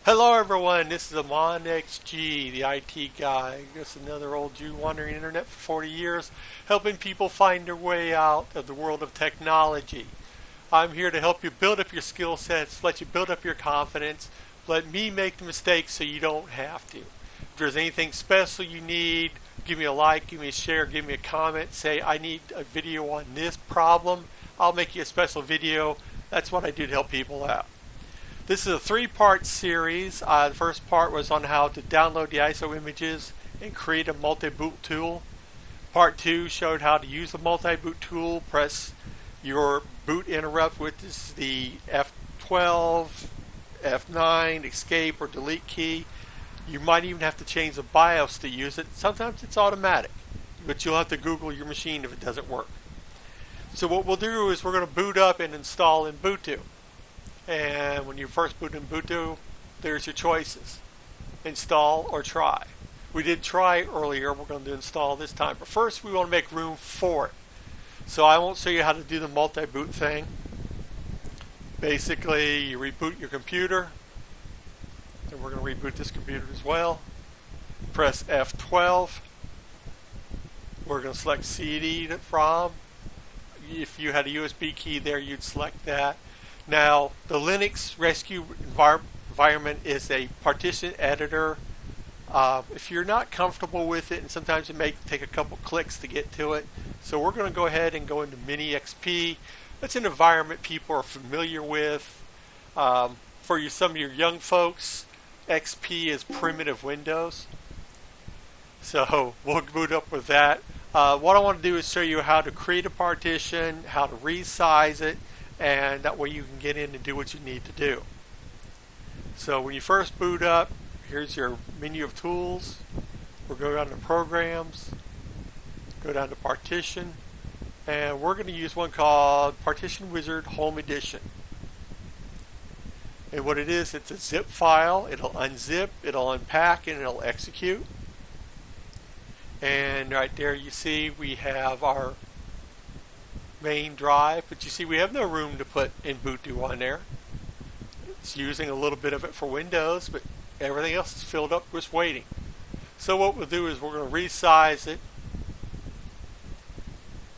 Hello everyone, this is Amon XG, the IT guy. Just another old Jew wandering the internet for 40 years, helping people find their way out of the world of technology. I'm here to help you build up your skill sets, let you build up your confidence, let me make the mistakes so you don't have to. If there's anything special you need, give me a like, give me a share, give me a comment, say I need a video on this problem. I'll make you a special video. That's what I do to help people out. This is a three-part series. The first part was on how to download the ISO images and create a multi-boot tool. Part 2 showed how to use the multi-boot tool, press your boot interrupt, which is the F12, F9, escape, or delete key. You might even have to change the BIOS to use it. Sometimes it's automatic, but you'll have to Google your machine if it doesn't work. So what we'll do is we're going to boot up and install Ubuntu. And when you first boot in Ubuntu, there's your choices: install or try. We did try earlier, we're going to install this time, but first we want to make room for it. So I won't show you how to do the multi-boot thing. Basically, you reboot your computer, and we're going to reboot this computer as well. Press F12. We're going to select CD from. If you had a USB key there, you'd select that. Now, the Linux rescue environment is a partition editor. If you're not comfortable with it, and sometimes it may take a couple clicks to get to it, so we're going to go ahead and go into Mini XP. That's an environment people are familiar with. For some of your young folks, XP is primitive Windows. So we'll boot up with that. What I want to do is show you how to create a partition, how to resize it, and that way you can get in and do what you need to do. So when you first boot up, here's your menu of tools. We'll go down to programs, go down to partition, and we're going to use one called Partition Wizard Home Edition. And what it is, it's a zip file. It'll unzip, it'll unpack, and it'll execute. And right there you see we have our main drive, but you see we have no room to put Ubuntu on there. It's using a little bit of it for Windows, but everything else is filled up just waiting. So what we'll do is we're going to resize it,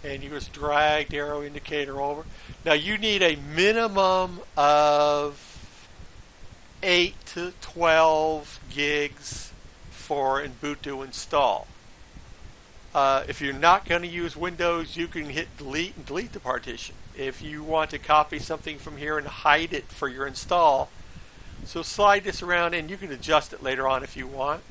and you just drag the arrow indicator over. Now you need a minimum of 8 to 12 gigs for Ubuntu install. If you're not going to use Windows, you can hit delete and delete the partition. If you want to copy something from here and hide it for your install, so slide this around and you can adjust it later on if you want.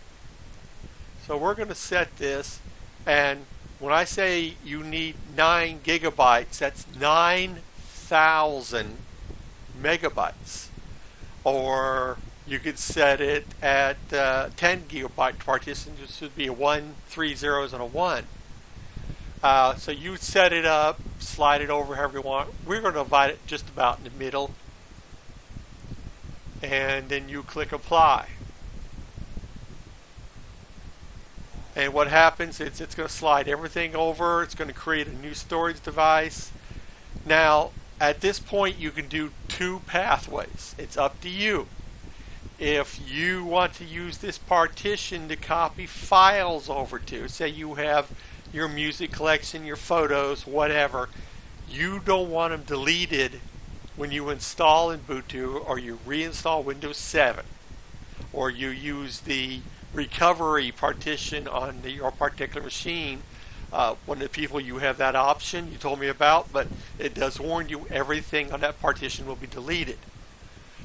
So we're going to set this, and when I say you need 9 gigabytes, that's 9,000 megabytes. Or you could set it at 10 gigabyte partition. This would be a 1, 3 zeros, and a 1. So you set it up, slide it over however you want. We're going to divide it just about in the middle. And then you click apply. And what happens is it's going to slide everything over. It's going to create a new storage device. Now, at this point, you can do 2 pathways. It's up to you. If you want to use this partition to copy files over to, say you have your music collection, your photos, whatever, you don't want them deleted when you install Ubuntu or you reinstall Windows 7, or you use the recovery partition on your particular machine. One of the people, you have that option you told me about, but it does warn you everything on that partition will be deleted.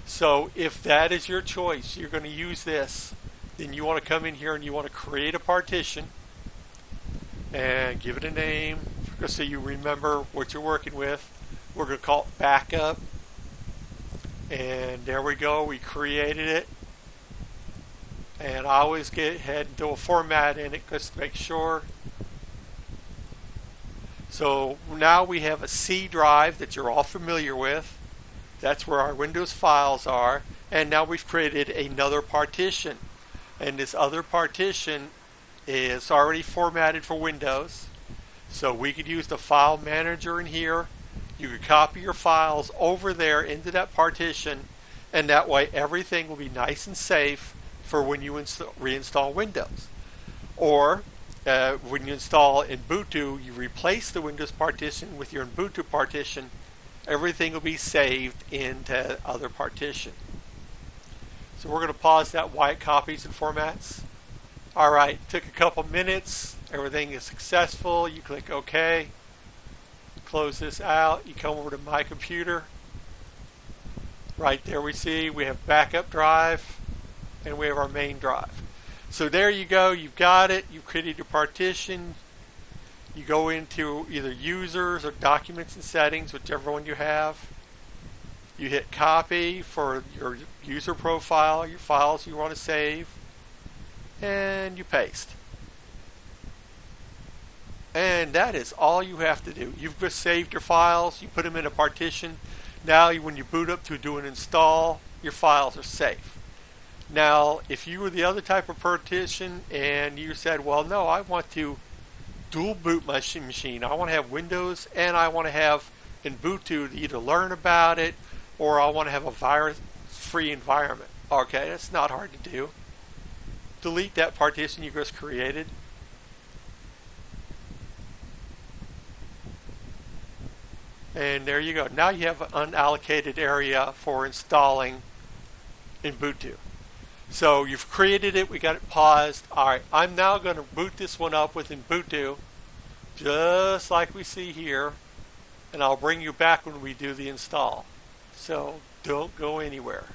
So if that is your choice, you're going to use this, then you want to come in here and you want to create a partition and give it a name so you remember what you're working with. We're going to call it backup. And there we go, we created it. And I always get ahead and do a format in it just to make sure. So now we have a C drive that you're all familiar with. That's where our Windows files are. And now we've created another partition. And this other partition is already formatted for Windows. So we could use the file manager in here. You could copy your files over there into that partition. And that way everything will be nice and safe for when you reinstall Windows. Or when you install Ubuntu, you replace the Windows partition with your Ubuntu partition. Everything will be saved into other partition. So we're going to pause that while it copies and formats. Alright, took a couple minutes. Everything is successful. You click OK. You close this out. You come over to My Computer. Right there we see we have backup drive and we have our main drive. So there you go. You've got it. You've created your partition. You go into either users or documents and settings, whichever one you have. You hit copy for your user profile, your files you want to save, and you paste. And that is all you have to do. You've just saved your files, you put them in a partition. Now when you boot up to do an install, your files are safe. Now if you were the other type of partition and you said, well no, I want to dual boot my machine. I want to have Windows and I want to have Ubuntu to either learn about it or I want to have a virus-free environment. Okay, that's not hard to do. Delete that partition you just created. And there you go. Now you have an unallocated area for installing Ubuntu. So you've created it, we got it paused. Alright, I'm now going to boot this one up with Ubuntu, just like we see here, and I'll bring you back when we do the install. So don't go anywhere.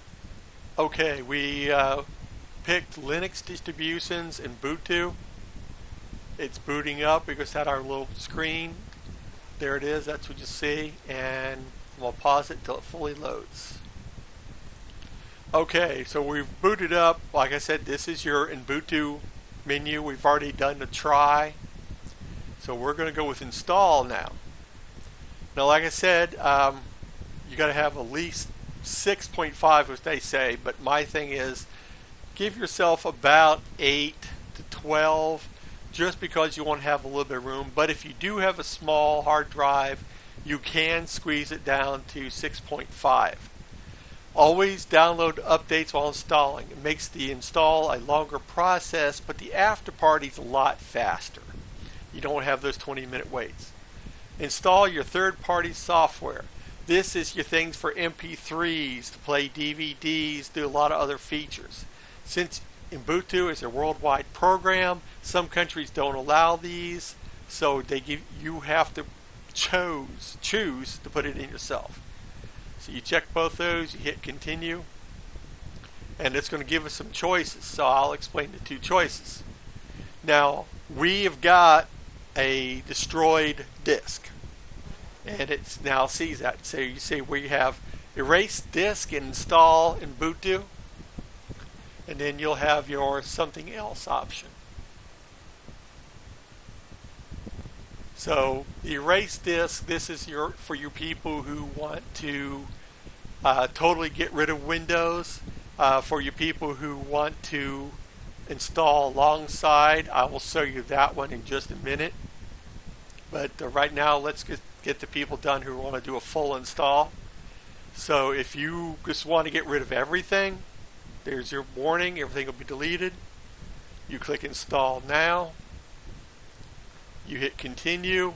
Okay, we picked Linux distributions in Ubuntu. It's booting up. We just had our little screen. There it is, that's what you see, and we'll pause it until it fully loads. Okay, so we've booted up. Like I said, this is your Ubuntu menu. We've already done the try. So we're going to go with install now. Now, like I said, you got to have at least 6.5, as they say, but my thing is give yourself about 8 to 12, just because you want to have a little bit of room. But if you do have a small hard drive, you can squeeze it down to 6.5. Always download updates while installing. It makes the install a longer process, but the after party is a lot faster. You don't have those 20-minute waits. Install your third-party software. This is your things for MP3s, to play DVDs, do a lot of other features. Since Ubuntu is a worldwide program, some countries don't allow these, so you have to choose to put it in yourself. So you check both those, you hit continue, and it's going to give us some choices. So I'll explain the two choices. Now we have got a destroyed disk, and it now sees that. So you see we have erase disk and install in Ubuntu, and then you'll have your something else option. So the erase disk, this is for your people who want to totally get rid of Windows. For your people who want to install alongside, I will show you that one in just a minute. But right now, let's get the people done who want to do a full install. So if you just want to get rid of everything, there's your warning. Everything will be deleted. You click install now. You hit continue.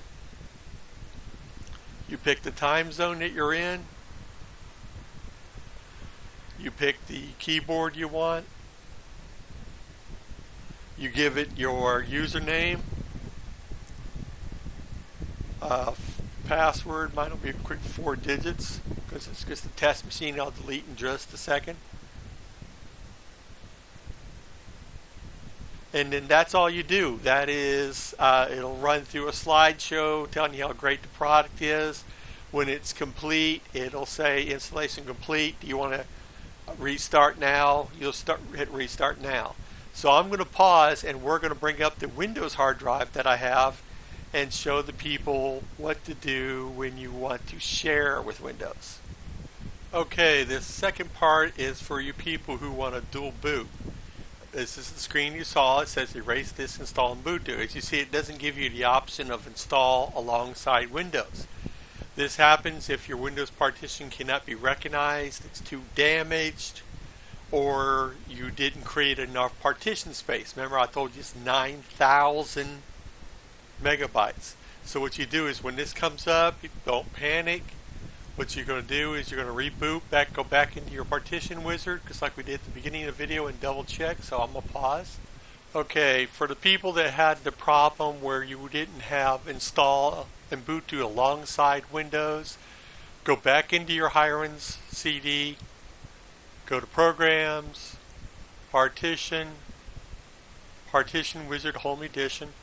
You pick the time zone that you're in. You pick the keyboard you want. You give it your username. Password, mine will be a quick 4 digits because it's just a test machine. I'll delete in just a second. And then that's all you do. That is, it'll run through a slideshow telling you how great the product is. When it's complete, it'll say installation complete. Do you want to restart now? You'll hit restart now. So I'm going to pause, and we're going to bring up the Windows hard drive that I have and show the people what to do when you want to share with Windows. Okay, this second part is for you people who want to dual boot. This is the screen you saw. It says erase this, install Ubuntu. As you see, it doesn't give you the option of install alongside Windows. This happens if your Windows partition cannot be recognized, it's too damaged, or you didn't create enough partition space. Remember I told you it's 9,000 megabytes. So what you do is when this comes up, you don't panic. What you're going to do is you're going to reboot back, go back into your partition wizard, just like we did at the beginning of the video, and double check. So I'm going to pause. Okay, for the people that had the problem where you didn't have install Ubuntu alongside Windows, go back into your Hirons CD, go to Programs, Partition, Partition Wizard Home Edition.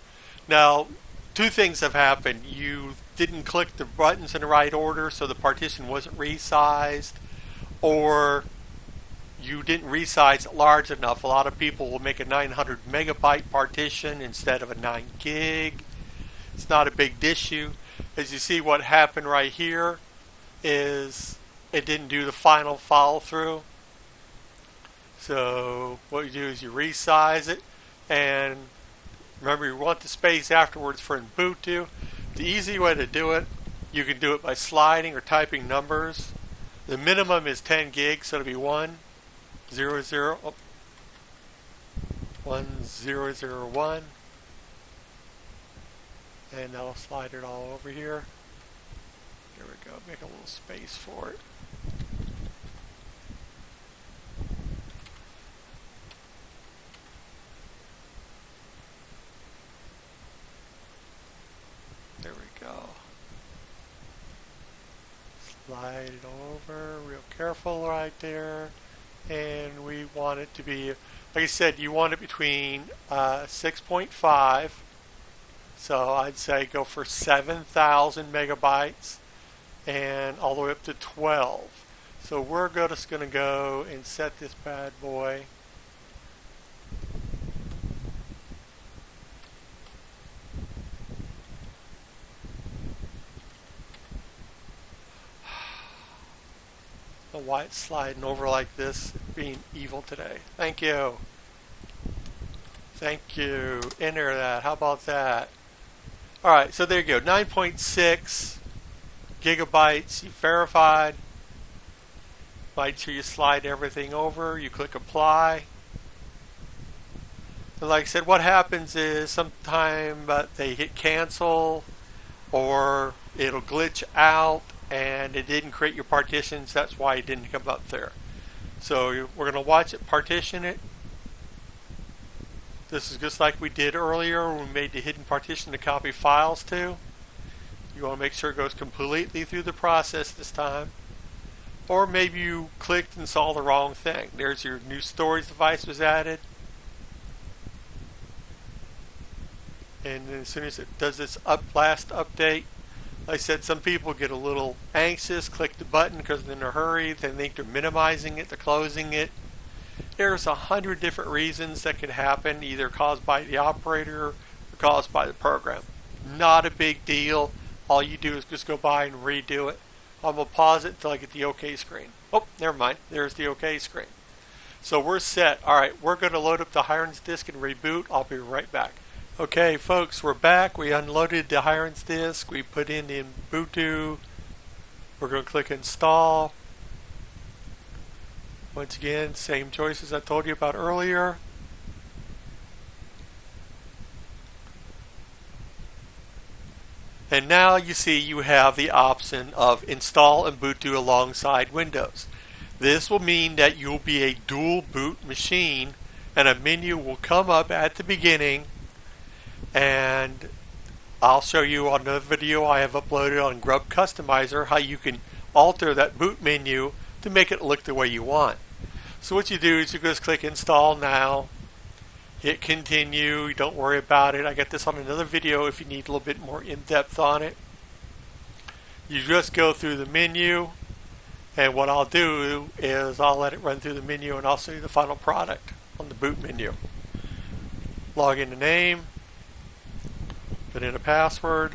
Now, two things have happened. You didn't click the buttons in the right order, so the partition wasn't resized, or you didn't resize it large enough. A lot of people will make a 900 megabyte partition instead of a 9 gig. It's not a big issue. As you see, what happened right here is it didn't do the final follow through. So what you do is you resize it, and remember you want the space afterwards for Ubuntu. The easy way to do it, you can do it by sliding or typing numbers. The minimum is 10 gigs, so it'll be 1001, and that'll slide it all over here. There we go, make a little space for it. There we go. Slide it over real careful right there. And we want it to be, like I said, you want it between 6.5. So I'd say go for 7,000 megabytes and all the way up to 12. So we're just going to go and set this bad boy. Why it's sliding over like this, being evil today. Thank you. Thank you. Enter that. How about that? Alright, so there you go. 9.6 gigabytes. You verified. Make sure you slide everything over. You click apply. And like I said, what happens is sometime they hit cancel, or it'll glitch out and it didn't create your partitions. That's why it didn't come up there. So we're going to watch it partition it. This is just like we did earlier when we made the hidden partition to copy files to. You want to make sure it goes completely through the process this time. Or maybe you clicked and saw the wrong thing. There's your new storage device was added. And then as soon as it does this last update, like I said, some people get a little anxious, click the button because they're in a hurry. They think they're minimizing it, they're closing it. There's 100 different reasons that could happen, either caused by the operator or caused by the program. Not a big deal. All you do is just go by and redo it. I'm going to pause it until I get the OK screen. Oh, never mind. There's the OK screen. So we're set. Alright, we're going to load up the Hirons disk and reboot. I'll be right back. Okay, folks, we're back. We unloaded the Hirons disk. We put in the Ubuntu. We're going to click install. Once again, same choices I told you about earlier. And now you see you have the option of install Ubuntu alongside Windows. This will mean that you'll be a dual boot machine, and a menu will come up at the beginning. And I'll show you on another video I have uploaded on Grub Customizer how you can alter that boot menu to make it look the way you want. So what you do is you just click install now, hit continue, don't worry about it. I got this on another video if you need a little bit more in-depth on it. You just go through the menu, and what I'll do is I'll let it run through the menu and I'll show you the final product on the boot menu. Log in the name. Put in a password.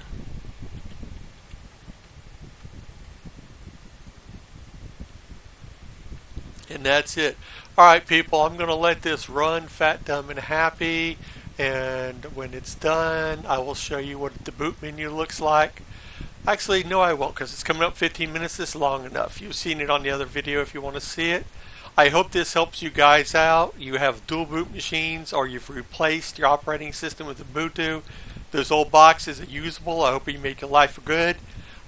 And that's it. Alright people, I'm going to let this run fat, dumb, and happy. And when it's done, I will show you what the boot menu looks like. Actually, no, I won't, because it's coming up 15 minutes. This is long enough. You've seen it on the other video if you want to see it. I hope this helps you guys out. You have dual boot machines, or you've replaced your operating system with Ubuntu. Those old boxes are usable. I hope you make your life good.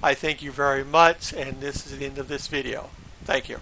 I thank you very much, and this is the end of this video. Thank you.